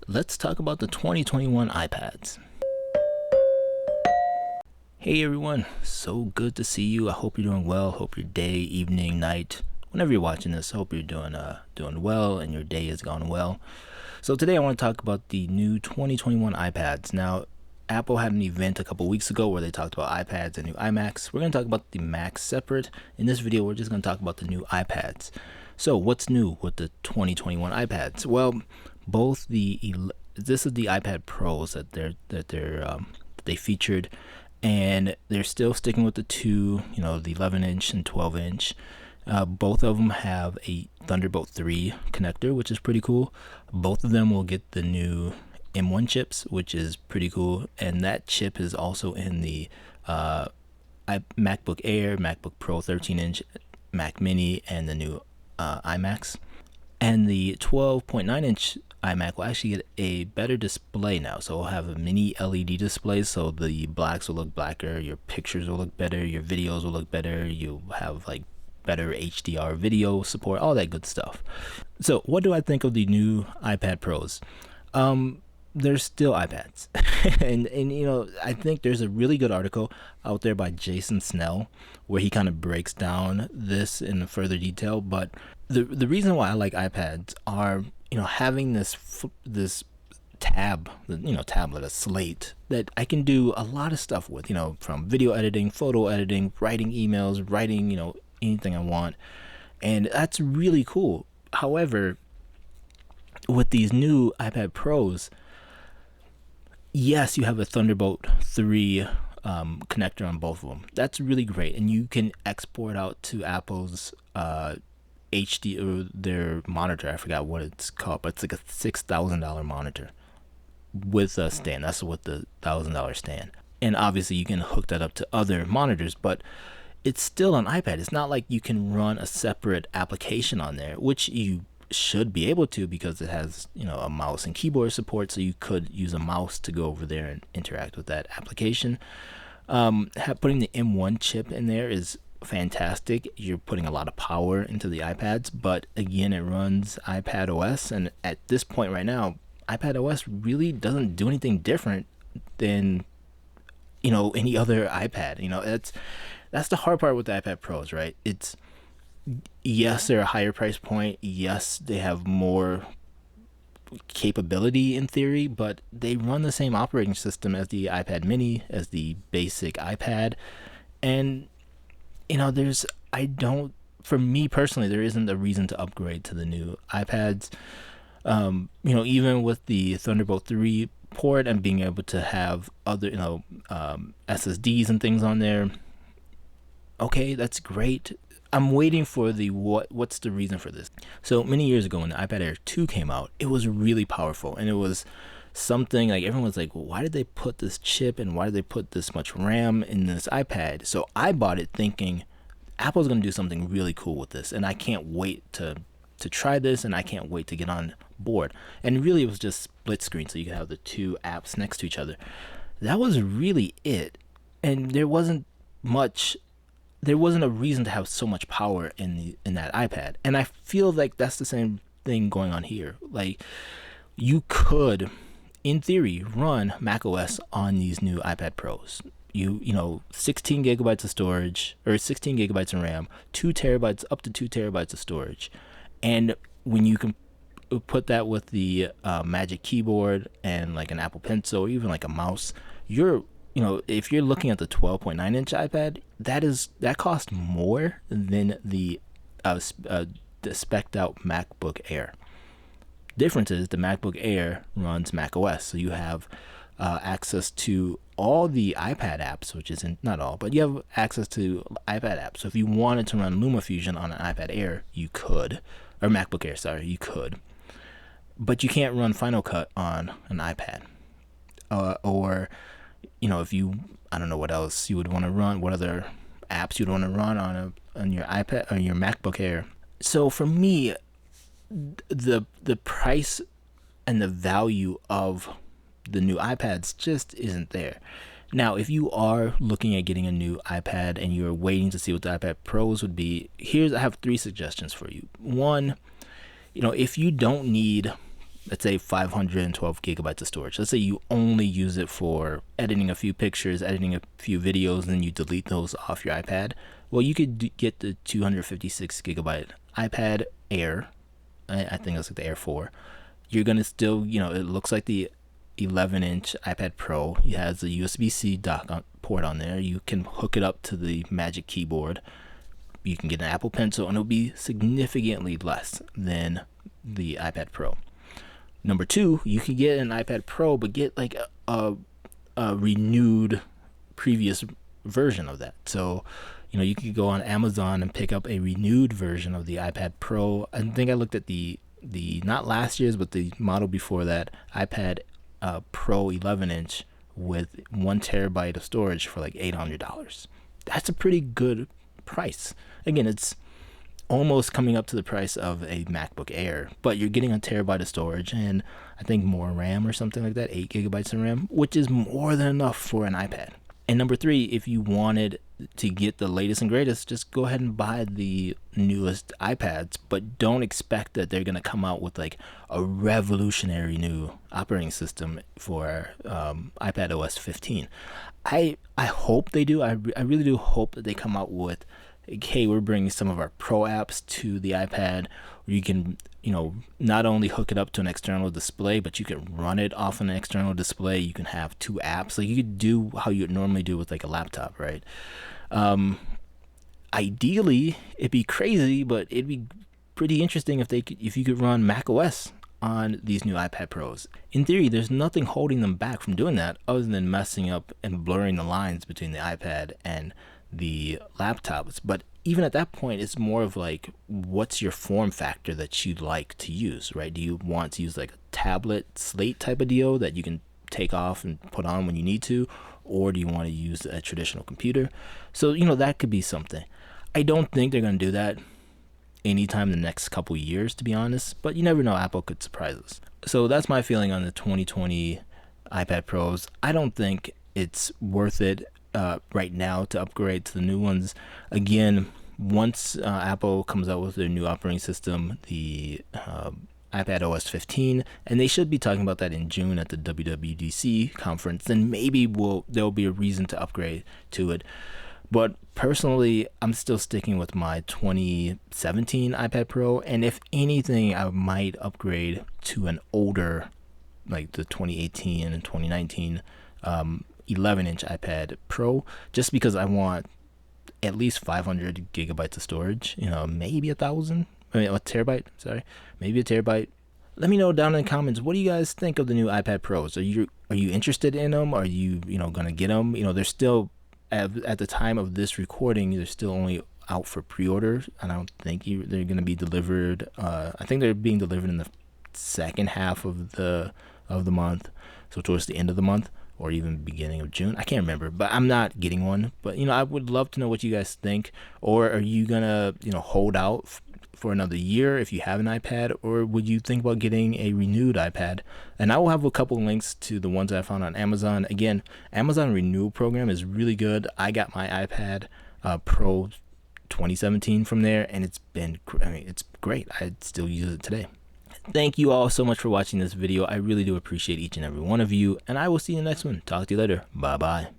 let's talk about the 2021 iPads. Hey everyone, so good to see you. I hope you're doing well. Hope your day, evening, night, whenever you're watching this, hope you're doing well and your day has gone well. So today I want to talk about the new 2021 iPads. Now, Apple had an event a couple weeks ago where they talked about iPads and new iMacs. We're going to talk about the Macs separate. In this video, we're just going to talk about the new iPads. So what's new with the 2021 iPads? Well, both this is the iPad Pros that they featured, and they're still sticking with the two, the 11-inch and 12-inch. Both of them have a Thunderbolt 3 connector, which is pretty cool. Both of them will get the new M1 chips, which is pretty cool, and that chip is also in the MacBook Air, MacBook Pro 13-inch, Mac Mini, and the new iMacs. And the 12.9-inch iMac will actually get a better display now. So we'll have a mini LED display, so the blacks will look blacker, your pictures will look better, your videos will look better, you'll have like better HDR video support, all that good stuff. So what do I think of the new iPad Pros? They're still iPads. and I think there's a really good article out there by Jason Snell where he kind of breaks down this in further detail. But the reason why I like iPads are, having this tablet, a slate that I can do a lot of stuff with, from video editing, photo editing, writing emails, writing, anything I want. And that's really cool. However, with these new iPad Pros, yes, you have a Thunderbolt 3 connector on both of them. That's really great. And you can export out to Apple's HD, or their monitor. I forgot what it's called, but it's like a $6,000 monitor with a stand. That's with the $1,000 stand. And obviously you can hook that up to other monitors, but it's still an iPad. It's not like you can run a separate application on there, which you should be able to because it has a mouse and keyboard support, so you could use a mouse to go over there and interact with that application. Putting the M1 chip in there is fantastic. You're putting a lot of power into the iPads, but again, it runs iPad OS, and at this point right now, iPad OS really doesn't do anything different than any other iPad. That's the hard part with the iPad Pros, right? Yes, they're a higher price point. Yes, they have more capability in theory, but they run the same operating system as the iPad Mini, as the basic iPad. And, for me personally, there isn't a reason to upgrade to the new iPads. Even with the Thunderbolt 3 port and being able to have other, SSDs and things on there, okay, that's great. I'm waiting for what's the reason for this. So many years ago when the iPad Air 2 came out, it was really powerful, and it was something like everyone was like, well, why did they put this chip and why did they put this much RAM in this iPad? So I bought it thinking Apple's going to do something really cool with this, and I can't wait to try this, and I can't wait to get on board. And really it was just split screen, so you could have the two apps next to each other. That was really it. And there wasn't a reason to have so much power in that iPad. And I feel like that's the same thing going on here. Like, you could, in theory, run macOS on these new iPad Pros. 16 gigabytes of storage, or 16 gigabytes of RAM, 2 terabytes, up to 2 terabytes of storage. And when you can put that with the Magic Keyboard and like an Apple Pencil, or even like a mouse, if you're looking at the 12.9-inch iPad, that costs more than the spec'd out MacBook Air. Difference is the MacBook Air runs macOS, so you have access to all the iPad apps, which isn't not all, but you have access to iPad apps. So if you wanted to run LumaFusion on an iPad Air, you could, or MacBook Air, sorry, you could, but you can't run Final Cut on an iPad, or if you, I don't know what else you would want to run, what other apps you'd want to run on your iPad or your MacBook Air. So for me, the price and the value of the new iPads just isn't there. Now, if you are looking at getting a new iPad and you're waiting to see what the iPad Pros would be, I have 3 suggestions for you. One, if you don't need let's say 512 gigabytes of storage. Let's say you only use it for editing a few pictures, editing a few videos, and then you delete those off your iPad. Well, you could get the 256 gigabyte iPad Air. I think that's like the Air 4. You're gonna still, it looks like the 11-inch iPad Pro. It has a USB-C dock port on there. You can hook it up to the Magic Keyboard. You can get an Apple Pencil, and it'll be significantly less than the iPad Pro. Number two, you can get an iPad Pro, but get like a renewed previous version of that. So, you could go on Amazon and pick up a renewed version of the iPad Pro. I think I looked at the not last year's, but the model before that, iPad Pro 11-inch with 1 terabyte of storage for like $800. That's a pretty good price. Again, it's almost coming up to the price of a MacBook Air, but you're getting a terabyte of storage and I think more RAM or something like that, 8 gigabytes of RAM, which is more than enough for an iPad. And number three, if you wanted to get the latest and greatest, just go ahead and buy the newest iPads, but don't expect that they're going to come out with like a revolutionary new operating system for iPad OS 15. I hope they do. I really do hope that they come out with, hey, we're bringing some of our pro apps to the iPad, where you can, not only hook it up to an external display, but you can run it off an external display. You can have 2 apps. Like you could do how you would normally do with like a laptop, right? Ideally, it'd be crazy, but it'd be pretty interesting if you could run macOS on these new iPad Pros. In theory, there's nothing holding them back from doing that other than messing up and blurring the lines between the iPad and the laptops. But even at that point, it's more of like, what's your form factor that you'd like to use, right? Do you want to use like a tablet slate type of deal that you can take off and put on when you need to, or do you want to use a traditional computer? So that could be something. I don't think they're going to do that anytime in the next couple years, to be honest, but you never know, Apple could surprise us. So that's my feeling on the 2020 iPad Pros. I don't think it's worth it right now to upgrade to the new ones. Again, once Apple comes out with their new operating system, the iPad OS 15, and they should be talking about that in June at the WWDC conference, then maybe there'll be a reason to upgrade to it. But personally, I'm still sticking with my 2017 iPad Pro, and if anything, I might upgrade to an older, like the 2018 and 2019 11-inch iPad Pro, just because I want at least 500 gigabytes of storage, maybe a terabyte, maybe a terabyte. Let me know down in the comments, what do you guys think of the new iPad Pros? Are you interested in them? Are you gonna get them? They're still, at the time of this recording, they're still only out for pre-order. I don't think they're gonna be delivered. I think they're being delivered in the second half of the month, so towards the end of the month, or even beginning of June. I can't remember, but I'm not getting one. But I would love to know what you guys think. Or are you gonna hold out for another year if you have an iPad, or would you think about getting a renewed iPad? And I will have a couple links to the ones I found on Amazon. Again, Amazon renewal program is really good. I got my iPad Pro 2017 from there, and it's great. I still use it today. Thank you all so much for watching this video. I really do appreciate each and every one of you, and I will see you in the next one. Talk to you later. Bye bye.